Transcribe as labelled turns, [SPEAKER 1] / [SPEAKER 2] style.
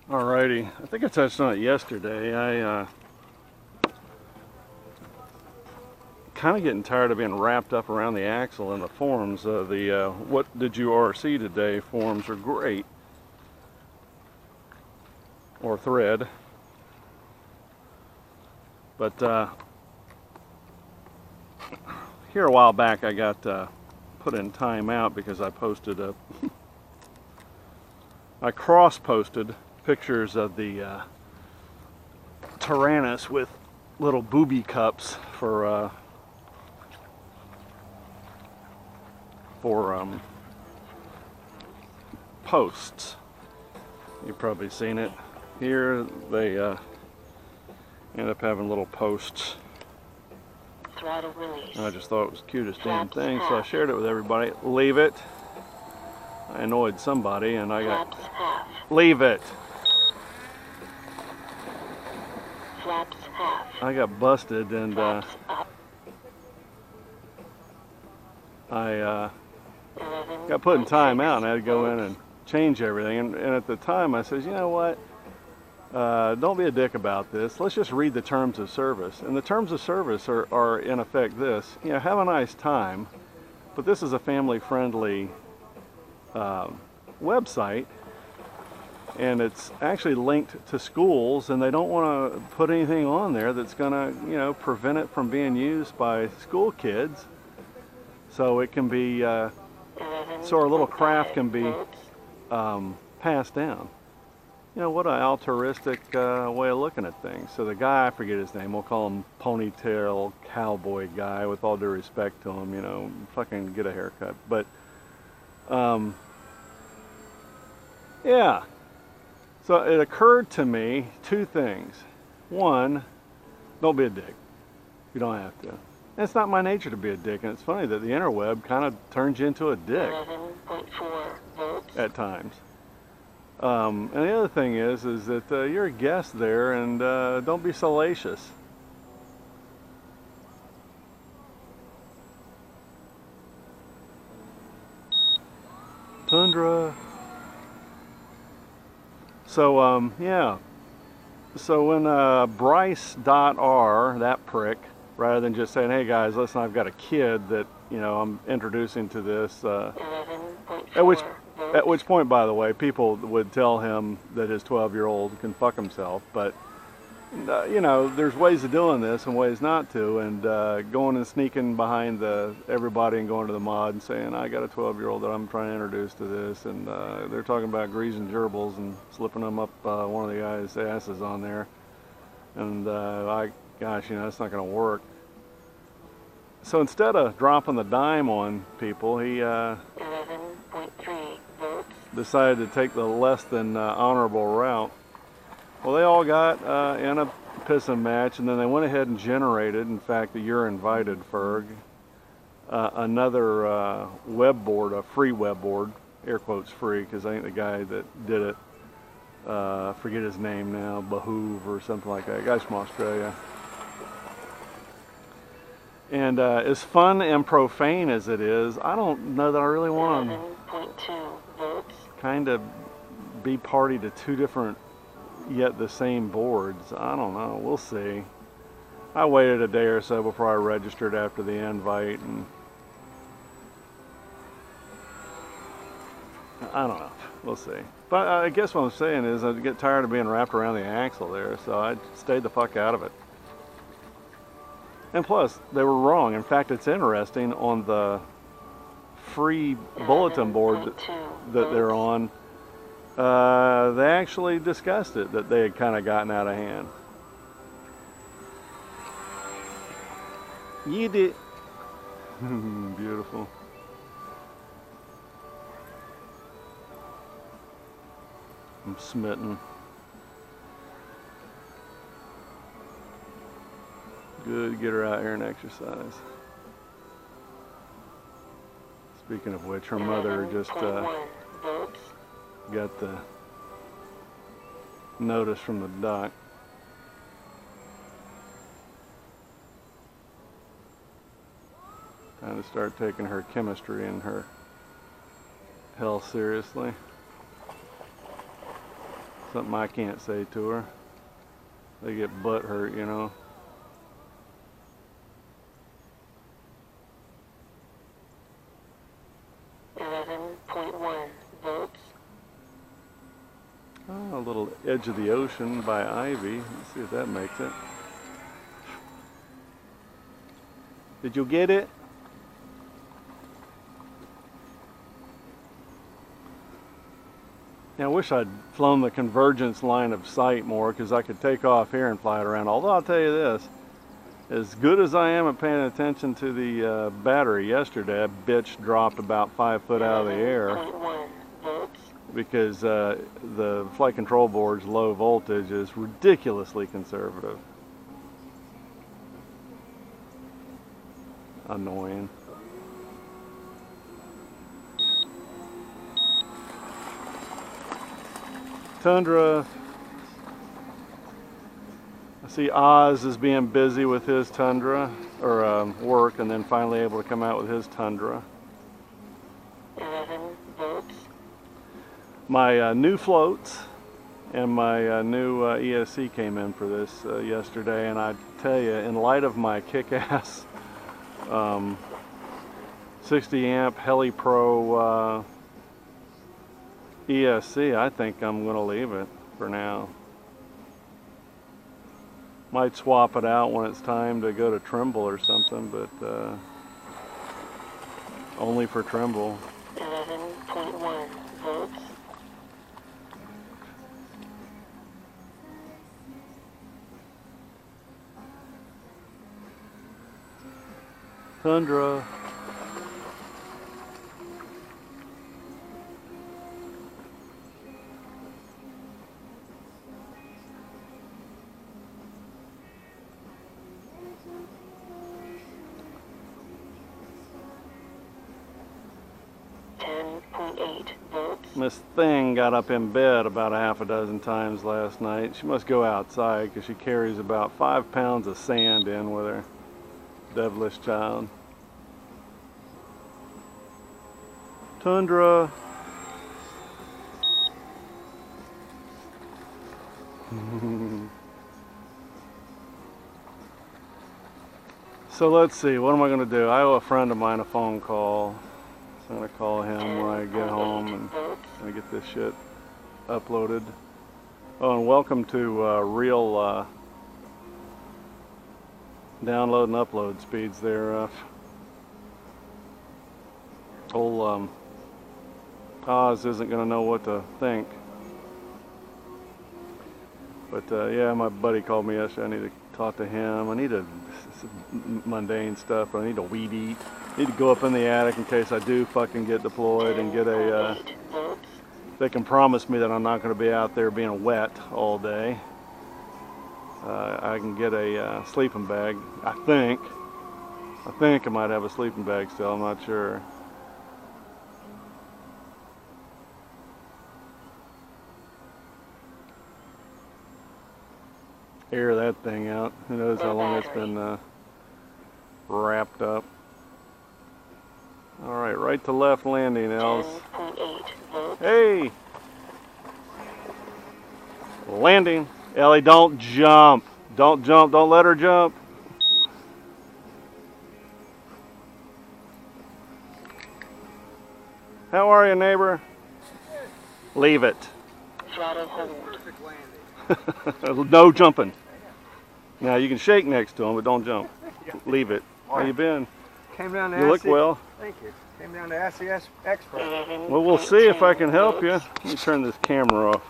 [SPEAKER 1] Alrighty, I think I touched on it yesterday. I kind of getting tired of being wrapped up around the axle in the forums. The what did you RC today forums are great, or thread, but here a while back I got put in timeout because I posted I cross-posted pictures of the Tyrannus with little booby cups for posts. You've probably seen it. Here they end up having little posts.
[SPEAKER 2] Throttle release.
[SPEAKER 1] And I just thought it was the cutest damn thing, so I shared it with everybody. Leave it. I annoyed somebody and I got... Leave it!
[SPEAKER 2] Flaps half.
[SPEAKER 1] I got busted and I got put in timeout and I had to go in and change everything. And at the time I says, you know what? Don't be a dick about this. Let's just read the terms of service. And the terms of service are in effect this. You know, have a nice time, but this is a family-friendly website, and it's actually linked to schools, and they don't want to put anything on there that's going to, you know, prevent it from being used by school kids. So it can be, so our little craft can be passed down. You know, what an altruistic way of looking at things. So the guy, I forget his name, we'll call him Ponytail Cowboy Guy, with all due respect to him, you know, fucking get a haircut. But, yeah. So it occurred to me two things. One, don't be a dick. You don't have to. And it's not my nature to be a dick, and it's funny that the interweb kind of turns you into a dick
[SPEAKER 2] 11.4 volts.
[SPEAKER 1] at times. And the other thing is that you're a guest there, and don't be salacious. Tundra. So, yeah. So when Bryce.R, that prick, rather than just saying, hey guys, listen, I've got a kid that, you know, I'm introducing to this, at which point, by the way, people would tell him that his 12-year-old can fuck himself, but, you know, there's ways of doing this and ways not to, and going and sneaking behind everybody and going to the mod and saying, I got a 12-year-old that I'm trying to introduce to this, and they're talking about greasing gerbils and slipping them up one of the guys' asses on there, and gosh, you know, that's not going to work. So instead of dropping the dime on people, he
[SPEAKER 2] 11.3 volts.
[SPEAKER 1] decided to take the less than honorable route. Well, they all got in a pissing match, and then they went ahead and generated, in fact, the You're Invited Ferg, another web board, a free web board, air quotes free, because I think the guy that did it, forget his name now, Behoove or something like that, guy's from Australia. And as fun and profane as it is, I don't know that I really want to
[SPEAKER 2] 11.2 volts.
[SPEAKER 1] kind of be party to two different yet the same boards. I don't know, we'll see. I waited a day or so before I registered after the invite, and I don't know, we'll see. But I guess what I'm saying is I get tired of being wrapped around the axle there, so I stayed the fuck out of it. And plus, they were wrong. In fact, it's interesting, on the free bulletin board that they're on, they actually discussed it, that they had kind of gotten out of hand. You did. Beautiful. I'm smitten. Good, get her out here and exercise. Speaking of which, her mother just got the notice from the doc. Time to start taking her chemistry and her health seriously. Something I can't say to her. They get butt hurt, you know.
[SPEAKER 2] volts.
[SPEAKER 1] Oh, a little Edge of the Ocean by Ivy. Let's see if that makes it. Did you get it? Yeah, I wish I'd flown the convergence line of sight more, because I could take off here and fly it around. Although I'll tell you this, as good as I am at paying attention to the battery yesterday, that bitch dropped about 5 foot out of the air, because the flight control board's low voltage is ridiculously conservative. Annoying. Tundra. I see Oz is being busy with his Tundra, or work, and then finally able to come out with his Tundra.
[SPEAKER 2] 11 volts.
[SPEAKER 1] My new floats and my new ESC came in for this yesterday, and I tell you, in light of my kick-ass 60 amp Heli Pro ESC, I think I'm going to leave it for now. Might swap it out when it's time to go to Trimble or something, but only for Trimble.
[SPEAKER 2] 11.1 volts.
[SPEAKER 1] Tundra. This thing got up in bed about a half a dozen times last night. She must go outside because she carries about 5 pounds of sand in with her. Devilish child. Tundra. So let's see, what am I going to do? I owe a friend of mine a phone call. I'm going to call him when I get home and I get this shit uploaded. Oh, and welcome to real download and upload speeds there. Old Oz isn't going to know what to think. But yeah, my buddy called me yesterday. I need to talk to him. I need to, mundane stuff, but I need a weed eat. I need to go up in the attic in case I do fucking get deployed and get a, they can promise me that I'm not going to be out there being wet all day. I can get a sleeping bag, I think. I might have a sleeping bag still, I'm not sure. Air that thing out. Who knows how long it's been wrapped up. Alright, right to left landing, Els. Hey! Landing. Ellie, don't jump. Don't jump. Don't let her jump. How are you, neighbor? Leave it.
[SPEAKER 2] Throttle hold.
[SPEAKER 1] No jumping. Now you can shake next to him, but don't jump. Leave it. How you been?
[SPEAKER 3] Came down to
[SPEAKER 1] You look well.
[SPEAKER 3] Thank you. Came down to ask the expert.
[SPEAKER 1] Well, we'll see if I can help you. Let me turn this camera off.